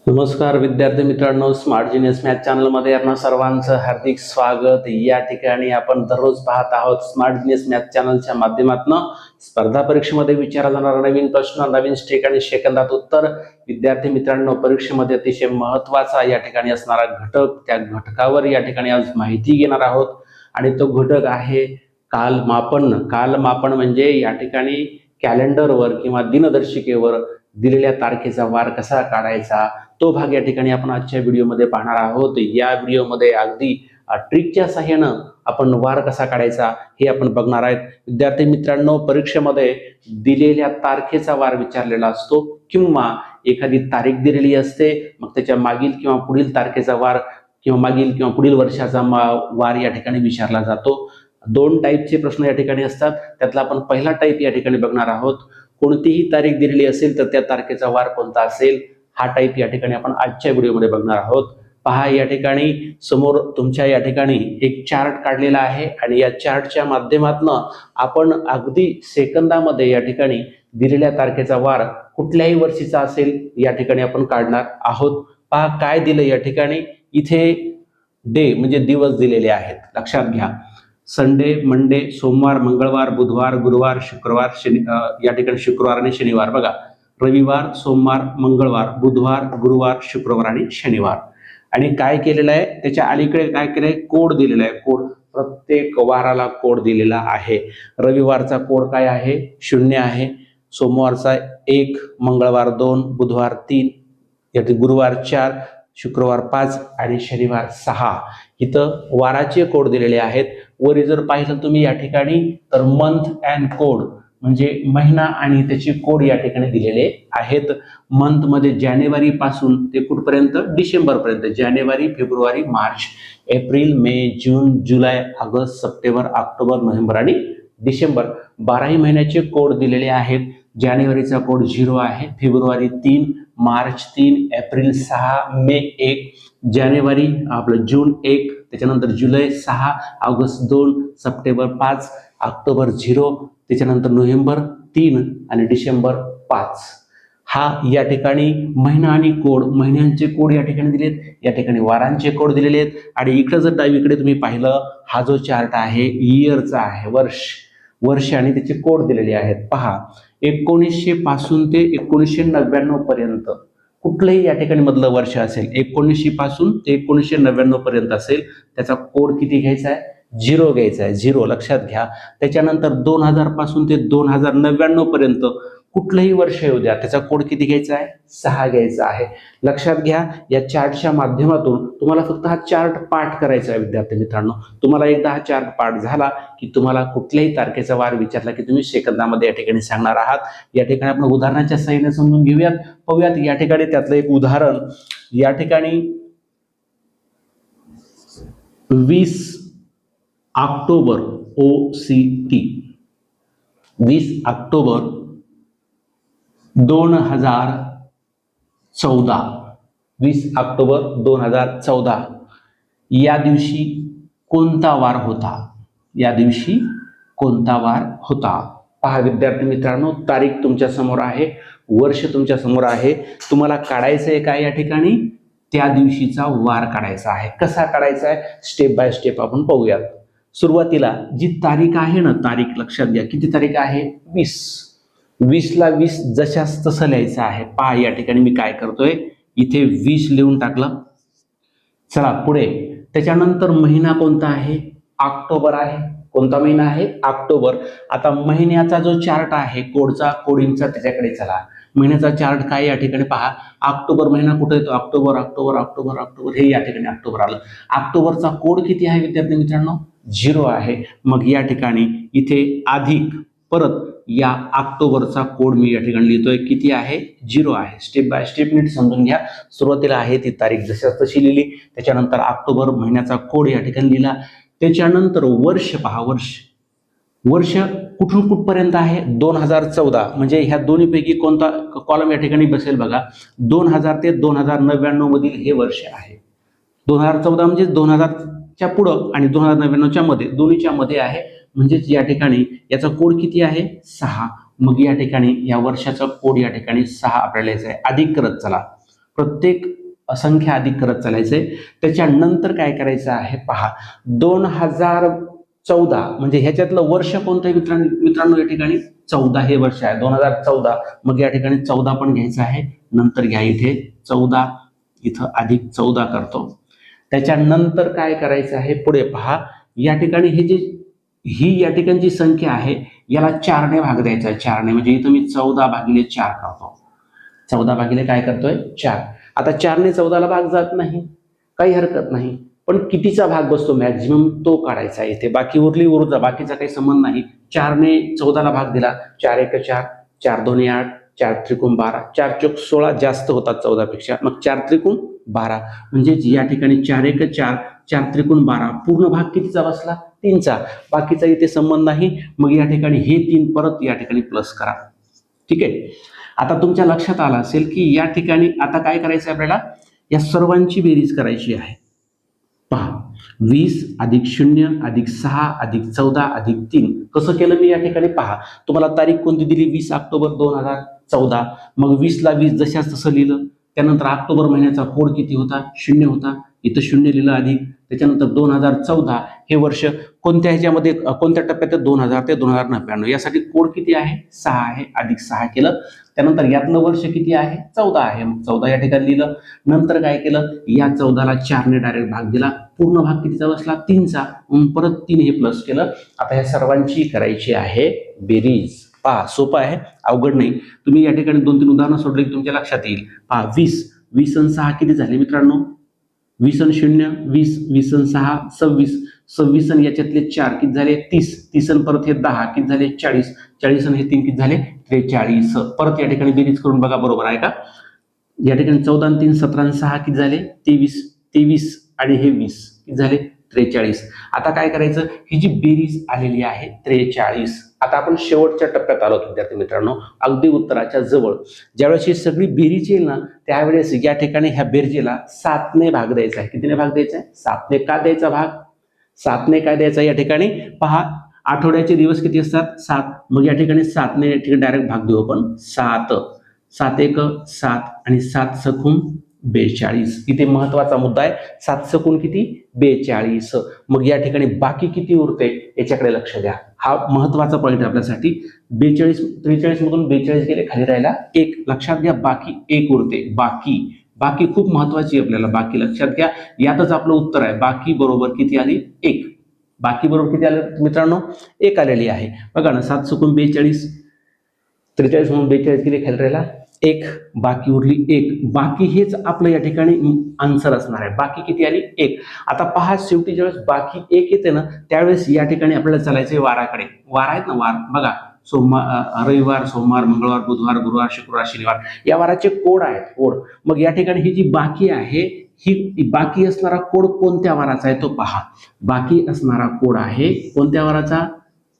नमस्कार विद्यार्थी मित्रांनो, स्मार्ट जीनियस मॅथ चॅनल मध्ये आपणा सर्वांचं हार्दिक स्वागत। या ठिकाणी आपण दररोज पाहत आहोत स्मार्ट जीनियस मॅथ चॅनलच्या माध्यमातून स्पर्धा परीक्षेमध्ये विचारला जाणारा नवीन प्रश्न, नवीन स्टेक आणि सेकंदात उत्तर। विद्यार्थी मित्रांनो, परीक्षेमध्ये अतिशय महत्त्वाचा या ठिकाणी असणारा घटक, त्या घटकावर या ठिकाणी आज माहिती घेणार आहोत आणि तो घटक आहे कालमापन। कालमापन म्हणजे या ठिकाणी कॅलेंडरवर किंवा दिनदर्शिकेवर दिलेल्या तारखेचा वार कसा काढायचा, तो भाग या ठिकाणी आपण आजच्या व्हिडिओमध्ये पाहणार आहोत। या व्हिडिओमध्ये अगदी ट्रिकच्या सहाय्यानं आपण वार कसा काढायचा हे आपण बघणार आहेत। विद्यार्थी मित्रांनो, परीक्षेमध्ये दिलेल्या तारखेचा वार विचारलेला असतो किंवा एखादी तारीख दिलेली असते, मग त्याच्या मागील किंवा पुढील तारखेचा वार किंवा मागील किंवा पुढील वर्षाचा वार या ठिकाणी विचारला जातो। दोन टाईपचे प्रश्न या ठिकाणी असतात, त्यातला आपण पहिला टाईप या ठिकाणी बघणार आहोत। कोणतीही तारीख दिलेली असेल तर त्या तारखेचा वार कोणता असेल, हा टाईप या ठिकाणी आपण आजच्या व्हिडिओमध्ये बघणार आहोत। पहा, या ठिकाणी समोर तुमच्या या ठिकाणी एक चार्ट काढलेला आहे आणि या चार्टच्या माध्यमातून आपण अगदी सेकंदामध्ये या ठिकाणी दिलेल्या तारखेचा वार कुठल्याही वर्षीचा असेल या ठिकाणी आपण काढणार आहोत। पहा काय दिलं या ठिकाणी, इथे डे म्हणजे दिवस दिलेले आहेत, लक्षात घ्या। संडे, मंडे, सोमवार, मंगळवार, बुधवार, गुरुवार, शुक्रवार, या ठिकाणी शुक्रवार आणि शनिवार बघा, रविवार, सोमवार, मंगळवार, बुधवार, गुरुवार, शुक्रवार आणि शनिवार। आणि काय केलेलं आहे, त्याच्या अलीकडे काय केलंय, कोड दिलेला आहे। कोड, प्रत्येक वाराला कोड दिलेला आहे। रविवारचा कोड काय आहे, 0 आहे। सोमवारचा 1, मंगळवार 2, बुधवार 3, गुरुवार 4, शुक्रवार 5 आणि शनिवार 6। इथं वाराचे कोड दिलेले आहेत। वरी जर पाहिलं तुम्ही या ठिकाणी तर मंथ अँड कोड म्हणजे महिना आणि त्याचे कोड या ठिकाणी दिलेले आहेत। मंथ मध्ये जानेवारी पासून ते कुठपर्यंत, डिसेंबर पर्यंत। जानेवारी, फेब्रुवारी, मार्च, एप्रिल, मे, जून, जुलै, ऑगस्ट, सप्टेंबर, ऑक्टोबर, नोव्हेंबर आणि डिसेंबर, 12ही महिन्याचे कोड दिलेले आहेत। जानेवारीचा कोड 0 आहे, फेब्रुवारी 3, मार्च 3, एप्रिल 6, मे 1, जानेवारी आपलं जून 1, त्याच्यानंतर जुलै 6, ऑगस्ट 2, सप्टेंबर 5, ऑक्टोबर 0, त्याच्यानंतर नोव्हेंबर 3 आणि डिसेंबर 5। हा या ठिकाणी महिना आणि कोड, महिन्यांचे कोड या ठिकाणी दिलेत, या ठिकाणी वारांचे कोड दिलेले आहेत। आणि इकडे जर डावीकडे तुम्ही पाहिलं, हा जो चार्ट आहे इयरचा आहे, वर्ष आणि त्याचे कोड दिलेले आहेत। पहा, 1900 पासून ते 1999 पर्यंत कुठलंही या ठिकाणी मधलं वर्ष असेल, 1900 पासून ते 1999 पर्यंत असेल, त्याचा कोड किती घ्यायचा आहे, 0 घ्यायचा आहे, 0 लक्षात घ्या। त्याच्यानंतर 2000 पासून ते 2099 पर्यंत कुठलंही वर्ष येऊ द्या, त्याचा कोड किती घ्यायचा आहे, 6 घ्यायचा आहे। लक्षात घ्या, या चार्टच्या माध्यमातून तुम्हाला फक्त हा चार्ट पाठ करायचा आहे। विद्यार्थी मित्रांनो, तुम्हाला एकदा हा चार्ट पाठ झाला की तुम्हाला कुठल्याही तारखेचा वार विचारला की तुम्ही सेकंदामध्ये या ठिकाणी सांगणार आहात। या ठिकाणी आपण उदाहरणाच्या सहाय्याने समजून घेऊयात, पाहूयात। या ठिकाणी त्यातलं एक उदाहरण, या ठिकाणी 20 ऑक्टोबर OCT, 20 ऑक्टोबर 2014, 20 ऑक्टोबर 2014 या दिवशी कोणता वार होता, या दिवशी कोणता वार होता। पहा विद्यार्थी मित्रांनो, तारीख तुमच्या समोर आहे, वर्ष तुमच्या समोर आहे, तुम्हाला काढायचं आहे काय, या ठिकाणी त्या दिवशीचा वार काढायचा आहे। कसा काढायचा आहे, स्टेप बाय स्टेप आपण पाहूयात। सुरुवातीला जी तारीख आहे ना, तारीख लक्षात घ्या, किती तारीख आहे, 20 ला 20 जशास तसं लिहायचं आहे। पहा या ठिकाणी मी काय करतोय, इथे 20 लिहून टाकलं। चला पुढे, त्याच्यानंतर महिना कोणता आहे, ऑक्टोबर आहे। कोणता महिना आहे, ऑक्टोबर। आता महिन्याचा जो चार्ट आहे कोडचा, कोडिंगचा, त्याच्याकडे चला। महिन्याचा चार्ट काय या ठिकाणी पहा, ऑक्टोबर महिना कुठे येतो, ऑक्टोबर, ऑक्टोबर, ऑक्टोबर, ऑक्टोबर, हे या ठिकाणी ऑक्टोबर आलं। ऑक्टोबरचा कोड किती आहे विद्यार्थी मित्रांनो, 0 आहे। मग या ठिकाणी इथे अधिक परत या ऑक्टोबरचा कोड मी या ठिकाणी लिहितोय, किती आहे, 0 आहे। स्टेप बाय स्टेप नीट समजून घ्या। सुरुवातीला आहे ती तारीख जशी तशी लिहिली, त्याच्यानंतर ऑक्टोबर महिन्याचा कोड या ठिकाणी लिहिला, त्याच्यानंतर वर्ष पहा, वर्ष कुठून कुठपर्यंत आहे, 2014, म्हणजे ह्या दोन्हीपैकी कोणता कॉलम या ठिकाणी बसेल बघा, 2000 ते 2099 मधील हे वर्ष आहे। 2014 म्हणजे 2000च्या पुढं आणि 2099च्या मध्ये, दोन्हीच्या मध्ये आहे, म्हणजेच या ठिकाणी याचा कोड किती आहे, 6। मग या ठिकाणी या वर्षाचा कोड या ठिकाणी 6 आपल्याला यायचा आहे। अधिक करत चला, प्रत्येक संख्या अधिक करत चालायचंय. त्याच्यानंतर काय करायचं आहे पहा, 2014 म्हणजे ह्याच्यातलं वर्ष कोणतं आहे मित्रांनो या ठिकाणी 14 हे वर्ष आहे 2014. मग या ठिकाणी 14 पण घ्यायचं आहे. नंतर घ्या इथे 14, इथं अधिक 14 करतो. त्याच्यानंतर काय करायचं आहे पुढे पहा, या ठिकाणी ही या ठिकाणची संख्या आहे याला 4 ने भाग द्यायचा आहे. 4 ने म्हणजे इथं मी 14/4 करतो. 14 भागिले काय करतोय 4. आता 4 ने 14 ला भाग जात नाही, काही हरकत नाही, पण कितीचा भाग बसतो मॅक्झिमम तो काढायचा आहे इथे. बाकी उरली ऊर्जा, बाकीचा काही संबंध नाही. 4 ने 14 ला भाग दिला, 4 1 4, 4 2 8, 4 त्रिकोण 12, 4 चौक 16 जास्त होतात 14 पेक्षा, मग 4 त्रिकोण 12 म्हणजे या ठिकाणी 4 1 4, 4 त्रिकोण 12 पूर्ण भाग कितीचा बसला 3चा. बाकीचा इथे संबंध नाही. मग या ठिकाणी हे 3 परत या ठिकाणी प्लस करा. ठीक आहे. आता तुमच्या लक्षात आलं असेल की या ठिकाणी आता काय करायचं आपल्याला, या सर्वांची बेरीज करायची आहे. पहा 20 अधिक 0 अधिक 6 अधिक 14 अधिक 3 कसं केलं मी या ठिकाणी पहा. तुम्हाला तारीख कोणती दिली 20 ऑक्टोबर 2014. मग 20 ला 20 जशाच तसं लिहिलं. त्यानंतर ऑक्टोबर महिन्याचा कोड किती होता 0 होता, इथं 0 लिहिलं अधिक. त्याच्यानंतर 2014 हे वर्ष कोणत्या ह्याच्यामध्ये कोणत्या टप्प्यात 2000 ते 2099 यासाठी कोड किती आहे 6 आहे, अधिक 6 केलं. त्यानंतर यातलं वर्ष किती आहे 14 आहे, मग 14 या ठिकाणी लिहिलं. नंतर काय केलं, या 14 ला 4 ने डायरेक्ट भाग दिला, पूर्ण भाग कितीचा बसला 3चा, परत 3 हे प्लस केलं. आता या सर्वांची करायची आहे बेरीज. पहा सोपं आहे, अवघड नाही. तुम्ही या ठिकाणी 2-3 उदाहरणं सोडले की तुमच्या लक्षात येईल. पहा 20 आणि 6 किती झाले मित्रांनो, 20 आणि 0 20, 20 आणि 6 26, 26 आणि याच्यातले 4 किती झाले 30 आणि परत हे 10 किती झाले 40 आणि हे 3 किती झाले 43. परत या ठिकाणी बेरीज करून बघा बरोबर आहे का. या ठिकाणी 14 आणि 3 17 आणि 6 किती झाले 23 आणि हे 20 किती झाले 43. आता काय करायचं, ही जी बेरीज आलेली आहे 43. आता आपण शेवटच्या टप्प्यात आलो विद्यार्थी मित्रांनो, अगदी उत्तराच्या जवळ. ज्यावेळेस ही सगळी बेरीज येईल ना त्यावेळेस या ठिकाणी ह्या बेरजेला 7 ने भाग द्यायचा आहे. कितीने भाग द्यायचा आहे 7 ने. का द्यायचा भाग 7 ने काय द्यायचा या ठिकाणी पहा, आठवड्याचे दिवस किती असतात 7. मग या ठिकाणी 7 ने डायरेक्ट भाग देऊ आपण 7 7 1 7 आणि 7 सकून 42. इथे महत्वाचा मुद्दा आहे, 7 सकून किती 42. मग या ठिकाणी बाकी किती उरते याच्याकडे लक्ष द्या. हा महत्वाचा पॉईंट आहे आपल्यासाठी. 43 मधून 42 गेले, खाली राहिला 1. लक्षात घ्या बाकी 1 उरते. बाकी खूप महत्वाची आपल्याला, बाकी लक्षात घ्या. यातच आपलं उत्तर आहे. बाकी बरोबर किती आली 1. बाकी बरोबर किती आलं मित्रांनो 1 आलेली आहे. बघा ना 7 सकून 42, 43 म्हणून 42 गेले, खाली राहिला 1. बाकी उरली 1. बाकी हेच आपलं या ठिकाणी आन्सर असणार आहे. बाकी किती आली 1. आता पहा शेवटी ज्यावेळेस बाकी 1 येते ना त्यावेळेस या ठिकाणी आपल्याला चालायचंय वाराकडे. वार आहेत ना, वार बघा रविवार, सोमवार, मंगळवार, बुधवार, गुरुवार, शुक्रवार, शनिवार या वाराचे कोड आहेत. कोड मग या ठिकाणी ही जी बाकी आहे ही बाकी असणारा कोड कोणत्या वाराचा आहे तो पहा. बाकी असणारा कोड आहे कोणत्या वाराचा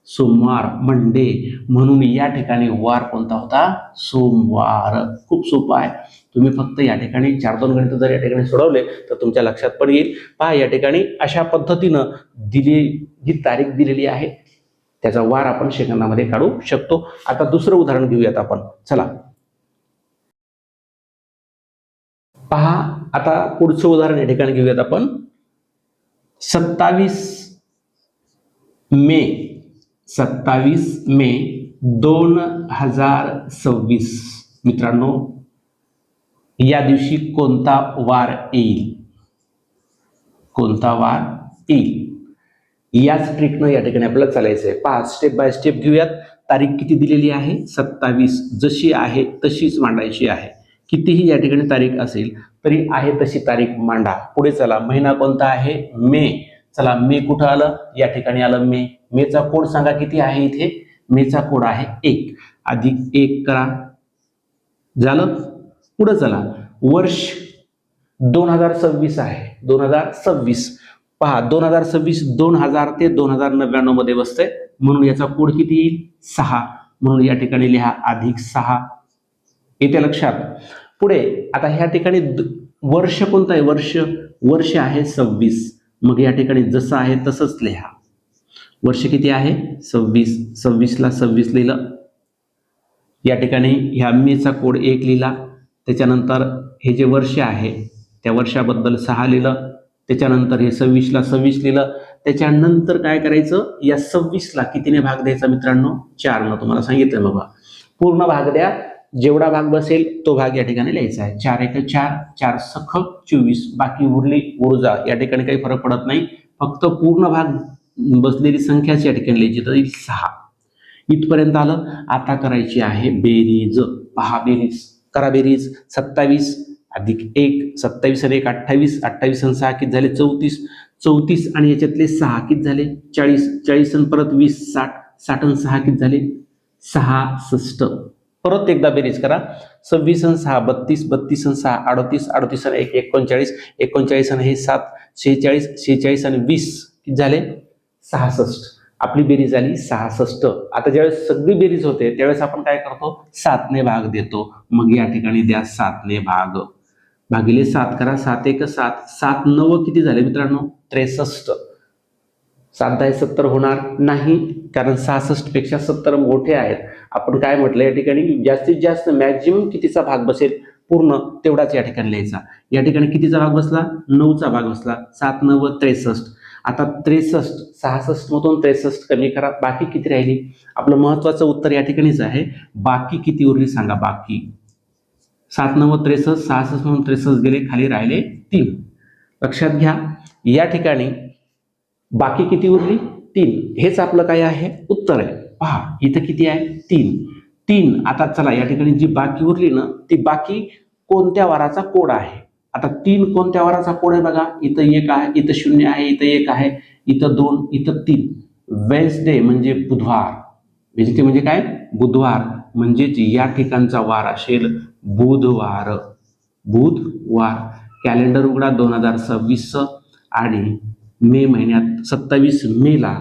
सोमवार, मंडे. म्हणून या ठिकाणी वार कोणता होता सोमवार. खूप सोपं आहे. तुम्ही फक्त या ठिकाणी 4-2 गणित जर या ठिकाणी सोडवले तर तुमच्या लक्षात पण येईल. पहा या ठिकाणी अशा पद्धतीनं जी तारीख दिलेली आहे त्याचा वार आपण सेकंदामध्ये काढू शकतो. आता दुसरं उदाहरण घेऊयात आपण. चला पहा, आता पुढचं उदाहरण या ठिकाणी घेऊयात आपण. 27 मे 2026 मित्रांनो या दिवशी कोणता वार येईल, कोणता वार येईल याच ट्रिकनं या ठिकाणी आपल्याला चालायचं आहे. पहा स्टेप बाय स्टेप घेऊयात. तारीख किती दिलेली आहे 27, जशी आहे तशीच मांडायची आहे. कितीही या ठिकाणी तारीख असेल तरी आहे तशी तारीख मांडा. पुढे चला, महिना कोणता आहे मे. चला मे कुठं आलं या ठिकाणी आलं मे. मेचा कोड सांगा किती आहे इथे. मेचा कोड आहे 1. अधिक 1 करा, झालं. पुढे चला, वर्ष 2026 आहे. 2026 पहा 2026 2000 ते 2099 मध्ये बसतंय, म्हणून याचा कोड किती येईल 6. म्हणून या ठिकाणी लिहा अधिक 6. येते लक्षात. पुढे आता ह्या ठिकाणी वर्ष कोणतं आहे, वर्ष आहे 26. मग या ठिकाणी जसं आहे तसंच लिहा. वर्ष किती आहे 26. 26 ला 26 लिहिलं. या ठिकाणी ह्या मेचा कोड 1 लिहिला. त्याच्यानंतर हे जे वर्ष आहे त्या वर्षाबद्दल 6 लिहिलं, त्याच्यानंतर हे 26ला 26 लिहिलं, त्याच्यानंतर काय करायचं, या 26ला कितीने भाग द्यायचा मित्रांनो, 4 तुम्हाला सांगितलं बाबा. पूर्ण भाग द्या, जेवढा भाग बसेल तो भाग या ठिकाणी लिहायचा आहे. 4 एक 4, 4 सख 24, बाकी उरली ऊर्जा, या ठिकाणी काही फरक पडत नाही, फक्त पूर्ण भाग बसलेली संख्याच या ठिकाणी लिहायची, तर 6 इथपर्यंत आलं. आता करायची आहे बेरीज. पहा बेरीज, करा बेरीज. 27 अधिक 1, 27 आणि 1 28, 28 आणि 6 किती झाले 34, 34 आणि याच्यातले 6 किती झाले 40, 40 आणि परत 20 60, 60 आणि 6 किती झाले 66. परत एकदा बेरीज करा. 26 आणि 6 32, 32 आणि 6 38, 38 आणि 1 39, 39 आणि हे 7 46, 46 आणि 20 किती झाले 66. आपली बेरीज झाली 66. आता ज्यावेळेस सगळी बेरीज होते त्यावेळेस आपण काय करतो, 7 ने भाग देतो. मग या ठिकाणी द्या 7 ने भाग, भागिले 7 करा. 7 एक 7, 7 9 किती झाले मित्रांनो 63. 7 10 70 होणार नाही, कारण 66 पेक्षा 70 मोठे आहेत. आपण काय म्हटलं, या ठिकाणी जास्तीत जास्त मॅक्झिमम कितीचा भाग बसेल पूर्ण तेवढाच या ठिकाणी लिहायचा. या ठिकाणी कितीचा भाग बसला, 9चा भाग बसला. 7 9 63. आता 63, 66 मधून 63 कमी करा, बाकी किती राहिली. आपलं महत्वाचं उत्तर या ठिकाणीच आहे, बाकी किती उरली सांगा. बाकी 7 9 63, 66 मधून 63 गेले, खाली राहिले 3. लक्षात घ्या, या ठिकाणी बाकी किती उरली 3. हेच आपलं काय आहे उत्तर आहे. पहा इथं किती आहे 3. आता चला या ठिकाणी जी बाकी उरली ना, ती बाकी कोणत्या वाराचा कोड आहे. आता 3 कोणत्या वाराचा कोड आहे बघा, इथं 1 आहे, इथं 0 आहे, इथं 1 आहे, इथं 2, इथं 3. वेन्सडे म्हणजे बुधवार, वेन्सडे म्हणजे काय बुधवार, म्हणजेच या ठिकाणचा वार असेल बुधवार. बुधवार. कॅलेंडर उघडा 2026 आणि मे महिन्यात 27 मेला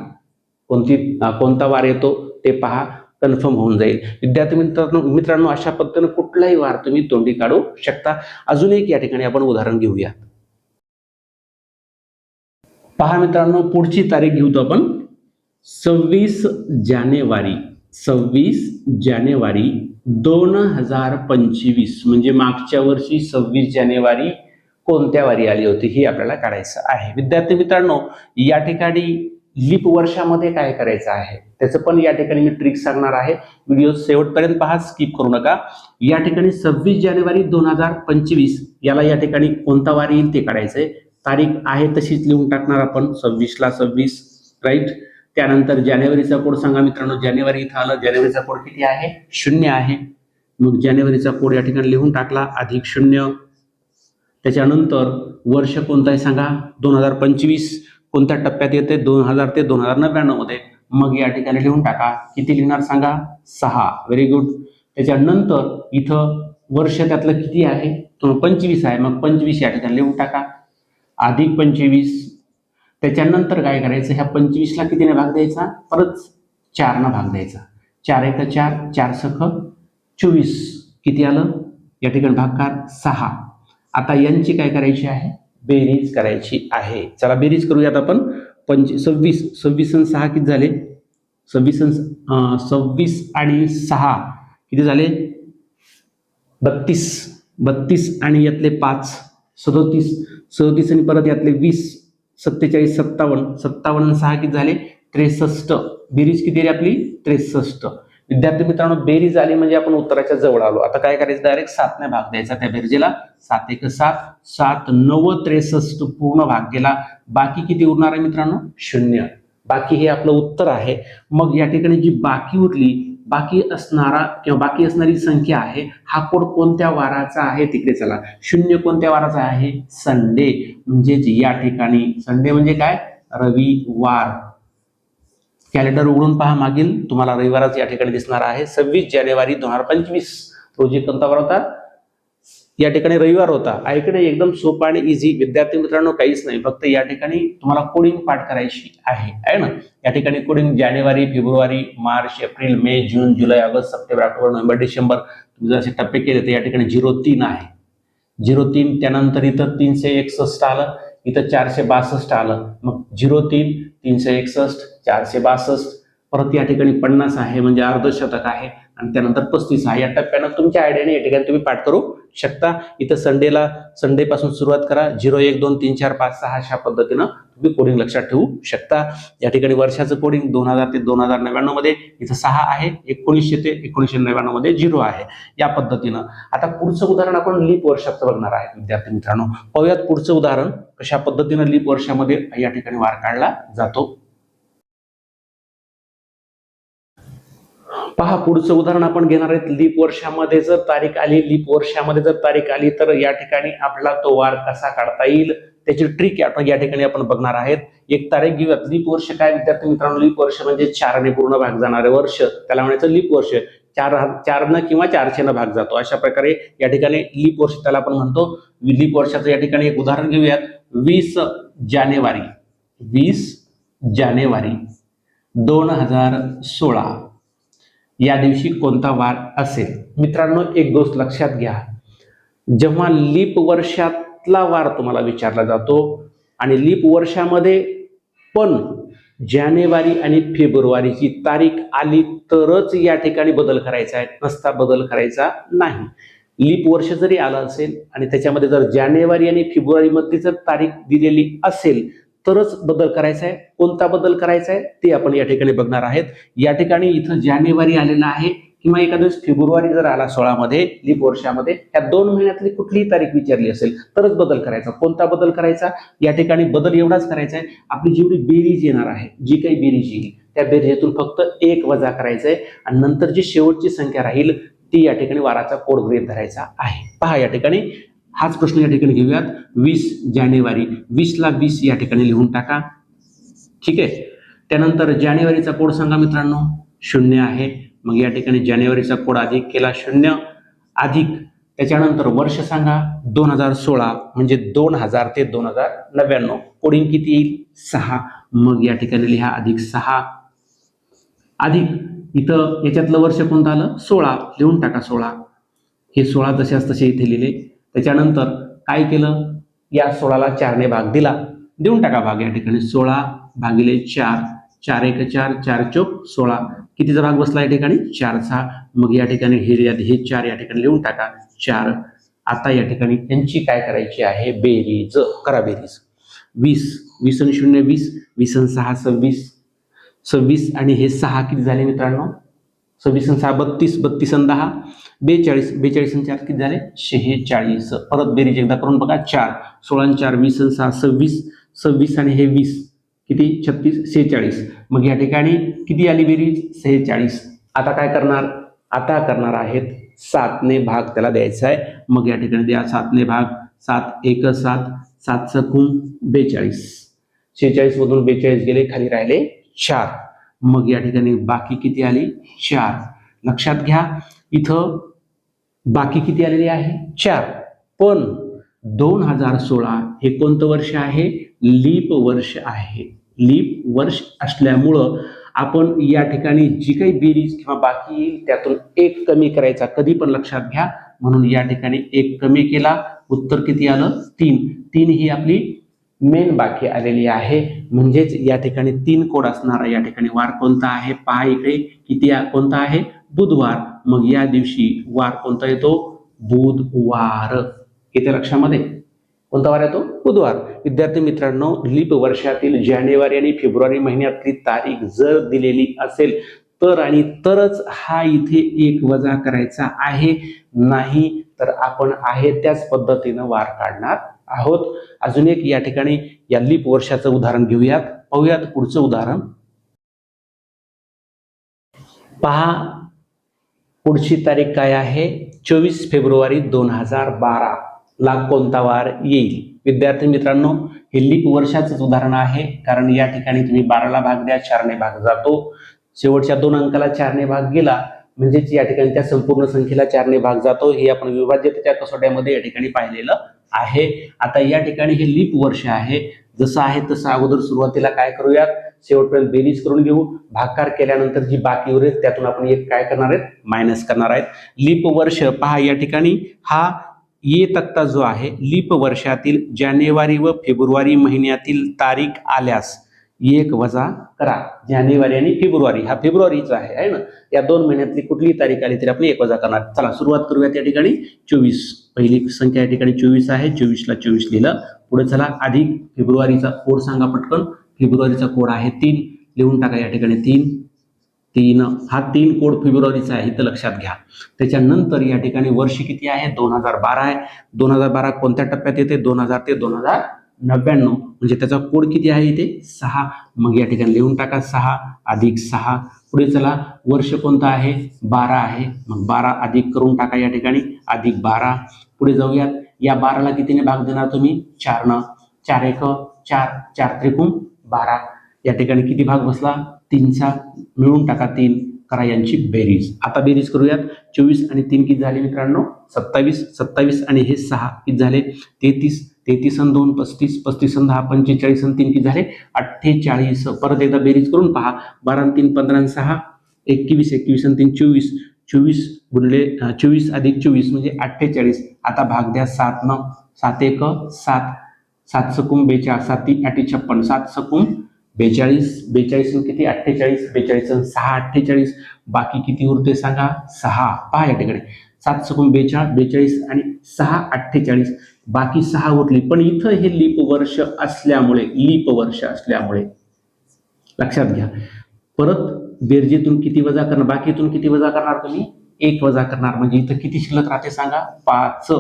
कोणता वार येतो ते पहा, कन्फर्म होऊन जाईल. विद्यार्थी मित्रांनो अशा पद्धतीने कुठलाही वार तुम्ही तोंडी काढू शकता. अजून एक या ठिकाणी आपण उदाहरण घेऊया. पहा मित्रांनो, पुढची तारीख घेऊ आपण 26 जानेवारी. 26 जानेवारी 2025 म्हणजे मागच्या वर्षी 26 जानेवारी कोणत्या वारी आली होती हे आपल्याला काढायचं आहे. विद्यार्थी मित्रांनो, या ठिकाणी लीप वर्षामध्ये काय करायचं आहे त्याचं पण या ठिकाणी मी ट्रिक सांगणार आहे. व्हिडिओ शेवटपर्यंत पहा, स्किप करू नका. या ठिकाणी 26 जानेवारी 2025 याला या ठिकाणी कोणता वार येईल ते काढायचंय. तारीख आहे तशीच लिहून टाकणार आपण, 26ला 26 राईट. त्यानंतर जानेवारीचा कोड सांगा मित्रांनो. जानेवारी इथं आलं, जानेवारीचा कोड किती आहे 0 आहे. मग जानेवारीचा कोड या ठिकाणी लिहून टाकला, +0. त्याच्यानंतर वर्ष कोणतं आहे सांगा, 2025 कोणत्या टप्प्यात येते, 2000 ते 2099 मध्ये. मग या ठिकाणी लिहून टाका, किती लिहिणार सांगा 6. Very good. त्याच्यानंतर इथं वर्ष त्यातलं किती आहे 25 आहे, मग 25 या ठिकाणी लिहून टाका, +25. त्याच्यानंतर काय करायचं, ह्या 25ला कितीने भाग द्यायचा, परत 4 भाग द्यायचा. 4 एक 4, 4 सख 24 किती आलं या ठिकाणी भागाकार 6. आता यांची काय करायची आहे, बेरीज करायची आहे. चला बेरीज करूयात आपण. 26 आणि 6 किती झाले, 26 आणि 6 किती झाले 32. 32 आणि यातले 5 37, 37 आणि परत यातले 20 47, 57, 57 आणि 6 किती झाले 63. बेरीज किती आली आपली 63. विद्यार्थी मित्रांनो, बेरीज आली म्हणजे आपण उत्तराच्या जवळ आलो. आता काय करायचं, डायरेक्ट 7 ने भाग द्यायचा त्या बेरजेला. 7 एक 7, 7 9 63 पूर्ण भाग गेला. बाकी किती उरणार आहे मित्रांनो 0. बाकी हे आपलं उत्तर आहे. मग या ठिकाणी जी बाकी उरली, बाकी असणारा किंवा बाकी असणारी संख्या आहे, हा कोड कोणत्या वाराचा आहे तिकडे चला. 0 कोणत्या वाराचा आहे, संडे. म्हणजेच या ठिकाणी संडे म्हणजे काय, रविवार. कॅलेंडर उघडून पहा, मागील तुम्हाला रविवारच या ठिकाणी दिसणार आहे. 26 जानेवारी 2025 रोजी कोणता वार होता, या ठिकाणी रविवार होता. ऐकणे एकदम सोपं आणि इझी. विद्यार्थी मित्रांनो काहीच नाही, फक्त या ठिकाणी तुम्हाला कोडिंग पाठ करायची आहे ना. या ठिकाणी कोडिंग जानेवारी, फेब्रुवारी, मार्च, एप्रिल, मे, जून, जुलै, ऑगस्ट, सप्टेंबर, ऑक्टोबर, नोव्हेंबर, डिसेंबर तुम्ही जर असे टप्पे केले तर या ठिकाणी 03 आहे. 03 त्यानंतर इथं 361 आलं, इथं 462 आलं. मग 03 361 462 परत या ठिकाणी 50 आहे म्हणजे अर्धशतक आहे, आणि त्यानंतर 35 आहे. या टप्प्यानं तुमच्या आयडियाने या ठिकाणी तुम्ही पाठ करू शकता. इथं संडे पासून सुरुवात करा. 0 1 2 3 4 5 6 अशा पद्धतीनं तुम्ही कोडिंग लक्षात ठेवू शकता. या ठिकाणी वर्षाचं कोडिंग 2000 ते 2099 मध्ये इथं 6 आहे. 1900 ते 1999 मध्ये 0 आहे. या पद्धतीनं आता पुढचं उदाहरण आपण लीप वर्षाचं बघणार आहे विद्यार्थी मित्रांनो. पाहूयात पुढचं उदाहरण कशा पद्धतीनं लीप वर्षामध्ये या ठिकाणी वार काढला जातो. पहा, पुढचं उदाहरण आपण घेणार आहेत. लीप वर्षामध्ये जर तारीख आली तर या ठिकाणी आपल्याला तो वार कसा काढता येईल त्याची ट्रिक आपण या ठिकाणी आपण बघणार आहेत. एक तारीख घेऊयात. लीप वर्ष काय विद्यार्थी मित्रांनो? लीप वर्ष म्हणजे 4 ने पूर्ण भाग जाणारे वर्ष, त्याला म्हणायचं लीप वर्ष. 4 न किंवा 400 न भाग जातो अशा प्रकारे या ठिकाणी लीप वर्ष त्याला आपण म्हणतो. लीप वर्षाचं या ठिकाणी एक उदाहरण घेऊयात. 20 जानेवारी 2016 या दिवशी कोणता वार असेल? मित्रांनो, एक गोष्ट लक्षात घ्या, जेव्हा लीप वर्षातला वार तुम्हाला विचारला जातो आणि लीप वर्षामध्ये पण जानेवारी आणि फेब्रुवारीची तारीख आली तरच या ठिकाणी बदल करायचा आहे, नसता बदल करायचा नाही. लीप वर्ष जरी आलं असेल आणि त्याच्यामध्ये जर जानेवारी आणि फेब्रुवारी मध्ये जर तारीख दिलेली असेल तरच बदल करायचा आहे. कोणता बदल करायचा आहे ते आपण या ठिकाणी बघणार आहेत. या ठिकाणी इथं जानेवारी आलेला आहे किंवा एखाद्या फेब्रुवारी जर आला 16 मध्ये लीप वर्षामध्ये, या 2 महिन्यातली कुठलीही तारीख विचारली असेल तरच बदल करायचा. कोणता बदल करायचा? या ठिकाणी बदल एवढाच करायचा आहे, आपली जेवढी बेरीज येणार आहे, जी काही बेरीज येईल त्या बेरीजतून फक्त 1 वजा करायचं आहे आणि नंतर जी शेवटची संख्या राहील ती या ठिकाणी वाराचा कोड गृहीत धरायचा आहे. पहा, या ठिकाणी हाच प्रश्न या ठिकाणी घेऊयात. 20 जानेवारी, 20 ला 20 या ठिकाणी लिहून टाका. ठीक आहे. त्यानंतर जानेवारीचा कोड सांगा मित्रांनो. 0 आहे. मग या ठिकाणी जानेवारीचा कोड अधिक केला 0 अधिक त्याच्यानंतर वर्ष सांगा 2016 म्हणजे 2000 ते 2099. कोडिंग किती येईल? 6. मग या ठिकाणी लिहा अधिक 6 अधिक इथं याच्यातलं वर्ष कोणतं आलं? 16 लिहून टाका. 16 हे 16 जशाच तसे इथे लिहिले. त्याच्यानंतर काय केलं? या 16ला 4 ने भाग दिला, देऊन टाका भाग. या ठिकाणी 16 भागिले 4, 4 1 4, 4 चौक 16. कितीचा भाग बसला या ठिकाणी? 4चा. मग या ठिकाणी हे 4 या ठिकाणी लिहून टाका 4. आता या ठिकाणी यांची काय करायची आहे? बेरीज करा. बेरीज 20 आणि 0 20, 20 आणि 6 26, 26 आणि हे 6 किती झाले मित्रांनो? 26 आणि 6 32, 32 आणि 10 42, 42 आणि 4 किती झाले? 46. परत बेरीज एकदा करून बघा. 4 16 आणि 4 20 आणि 6 26, 26 आणि हे 20 किती? 36 46. मग या ठिकाणी किती आली बेरीज? 46. आता काय करणार? आता करणार आहेत 7 ने भाग त्याला द्यायचा आहे. मग या ठिकाणी द्या 7 ने भाग. 7 1 7, 7 सकून 42. 46 मधून 42 गेले, खाली राहिले 4. मग या ठिकाणी बाकी किती आली? 4. लक्षात घ्या, इथं बाकी किती आलेली आहे? 4. पण 2016 हे कोणतं वर्ष आहे? लीप वर्ष आहे. लीप वर्ष असल्यामुळं आपण या ठिकाणी जी काही बेरीज किंवा बाकी येईल त्यातून 1 कमी करायचा. कधी पण लक्षात घ्या. म्हणून या ठिकाणी 1 कमी केला. उत्तर किती आलं? 3. 3 ही आपली मेन बाकी आलेली आहे. म्हणजेच या ठिकाणी 3 कोड असणारा या ठिकाणी वार कोणता आहे? पहा इकडे किती कोणता आहे? बुधवार. मग या दिवशी वार कोणता येतो? बुधवार. येते लक्षामध्ये? कोणता वार येतो? बुधवार. विद्यार्थी मित्रांनो, लीप वर्षातील जानेवारी आणि फेब्रुवारी महिन्यातली तारीख जर दिलेली असेल तर आणि तरच हा इथे 1 वजा करायचा आहे, नाही तर आपण आहे त्याच पद्धतीनं वार काढणार आहोत. अजून एक या ठिकाणी या लीप वर्षाचं उदाहरण घेऊयात. पाहूयात पुढचं उदाहरण. पहा, पुढची तारीख काय आहे? 24 फेब्रुवारी 2012 ला कोणता वार येईल? विद्यार्थी मित्रांनो, हे लीप वर्षाचंच उदाहरण आहे, कारण या ठिकाणी तुम्ही 12ला भाग द्या, 4 ने भाग जातो. शेवटच्या 2 अंकाला 4 ने भाग गेला म्हणजेच या ठिकाणी त्या संपूर्ण संख्येला 4 ने भाग जातो. हे आपण विभाज्यतेच्या कसोट्यामध्ये या ठिकाणी पाहिलेलं आहे. आता या ठिकाणी हे लीप वर्ष आहे. जसं आहे तसं अगोदर सुरुवातीला काय करूयात? शेवटपर्यंत बेरीज करून घेऊ. भागाकार केल्यानंतर जी बाकी उरेल त्यातून आपण एक काय करणार आहेत? मायनस करणार आहेत. लीप वर्ष पहा, या ठिकाणी हा ये तक्ता जो आहे लीप वर्षातील जानेवारी व फेब्रुवारी महिन्यातील तारीख आल्यास 1 वजा करा. जानेवारी आणि फेब्रुवारी, हा फेब्रुवारीचा आहे ना. या 2 महिन्यातली कुठलीही तारीख आली तरी आपण 1 वजा करणार. चला सुरुवात करूयात. या ठिकाणी 24 पहिली संख्या या ठिकाणी 24 आहे. 24ला 24 लिहिलं. पुढे चला अधिक फेब्रुवारीचा कोड सांगा पटकन. फेब्रुवारीचा कोड आहे 3. लिहून टाका या ठिकाणी 3 हा 3 कोड फेब्रुवारीचा आहे, इथं लक्षात घ्या. त्याच्यानंतर या ठिकाणी वर्ष किती आहे? 2012 आहे. 2012 कोणत्या टप्प्यात येते? 2000 ते 2099, म्हणजे त्याचा कोड किती आहे इथे? 6. मग या ठिकाणी लिहून टाका 6 अधिक 6. पुढे चला वर्ष कोणतं आहे? 12 आहे. मग 12 अधिक करून टाका या ठिकाणी अधिक 12. पुढे जाऊयात. या 12ला कितीने भाग देणार तुम्ही? 4 4 1 4 4 त्रिकोण 12. या ठिकाणी किती भाग बसला? 3चा. मिळून टाका 3. करा यांची बेरीज. आता बेरीज करूयात. 24 आणि 3 किती झाले मित्रांनो? 27. 27 आणि हे 6 किती झाले? 33. 33 आणि 2 35. 35 आणि 10 45 आणि 3 किती झाले? 48. परत एकदा बेरीज करून पहा. 12 आणि 3 15 आणि 6 21. 21 आणि 3 24. 24 गुणिले 24 अधिक 24 म्हणजे 48. आता भाग द्या 7 न. 7 1 7. 7 सकून 42. 7 3 8 56. 7 सकून 42. 42 किती? 48. 42 आणि 6 48. बाकी किती उरते सांगा? 6. पहा या ठिकाणी 7 सकून 42. 42 आणि 6 48. बाकी 6 उरली. पण इथं हे लीप वर्ष असल्यामुळे लक्षात घ्या. परत बेरजेतून किती वजा करणार? बाकीतून किती वजा करणार तुम्ही? 1 वजा करणार. म्हणजे इथं किती शिल्लक राहते सांगा? 5.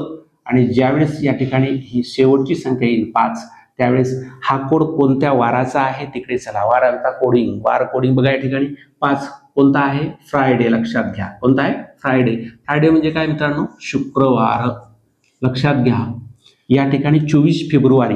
आणि ज्यावेळेस या ठिकाणी ही शेवटची संख्या येईल 5, त्यावेळेस हा कोड कोणत्या वाराचा आहे तिकडे चला. वारांचा कोडिंग, वार कोडिंग बघा या ठिकाणी 5 कोणता आहे? फ्रायडे. लक्षात घ्या कोणता आहे? फ्रायडे. फ्रायडे म्हणजे काय मित्रांनो? शुक्रवार. लक्षात घ्या. या ठिकाणी 24 फेब्रुवारी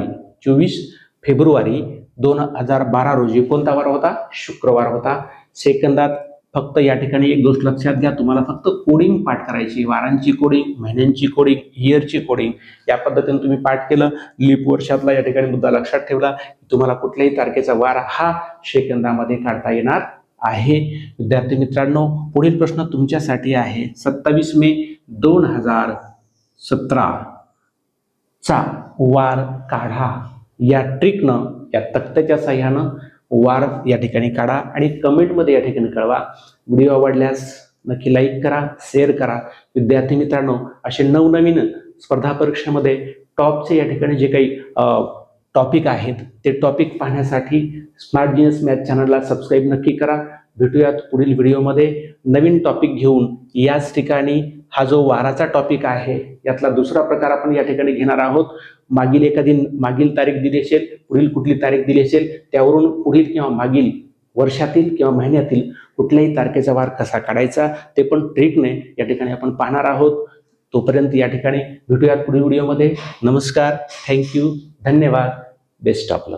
2012 रोजी कोणता वार होता? शुक्रवार होता. सेकंदात फक्त या ठिकाणी एक गोष्ट लक्षात घ्या. तुम्हाला फक्त कोडिंग पाठ करायची. वारांची कोडिंग, महिन्यांची कोडिंग, इयरची कोडिंग या पद्धतीने तुम्ही पाठ केलं. लीप वर्षातला या ठिकाणी मुद्दा लक्षात ठेवला. तुम्हाला कुठल्याही तारखेचा वार हा सेकंदामध्ये काढता येणार आहे. विद्यार्थी मित्रांनो, पुढील प्रश्न तुमच्यासाठी आहे. 27 मे 2017 चा वार काढा. या ट्रिकनं, या तक्त्याच्या साह्यानं वार या ठिकाणी काढा आणि कमेंटमध्ये या ठिकाणी कळवा. व्हिडिओ आवडल्यास नक्की लाईक करा, शेअर करा. विद्यार्थी मित्रांनो, असे नवनवीन स्पर्धा परीक्षेमध्ये टॉपचे या ठिकाणी जे काही टॉपिक आहेत ते टॉपिक पाहण्यासाठी स्मार्ट जीनियस मॅथ चॅनलला सबस्क्राईब नक्की करा. भेटूयात पुढील व्हिडिओमध्ये नवीन टॉपिक घेऊन. याच ठिकाणी हा जो वाराचा टॉपिक आहे यातला दुसरा प्रकार आपण या ठिकाणी घेणार आहोत. मागील तारीख दिली असेल, पुढील कुठली तारीख दिली असेल, त्यावरून पुढील किंवा मागील वर्षातील किंवा महिन्यातील कुठल्याही तारखेचा वार कसा काढायचा ते पण ट्रिकने या ठिकाणी आपण पाहणार आहोत. तोपर्यंत या ठिकाणी भेटूयात पुढील व्हिडिओमध्ये. नमस्कार, थँक्यू, धन्यवाद, बेस्ट ऑफ लक.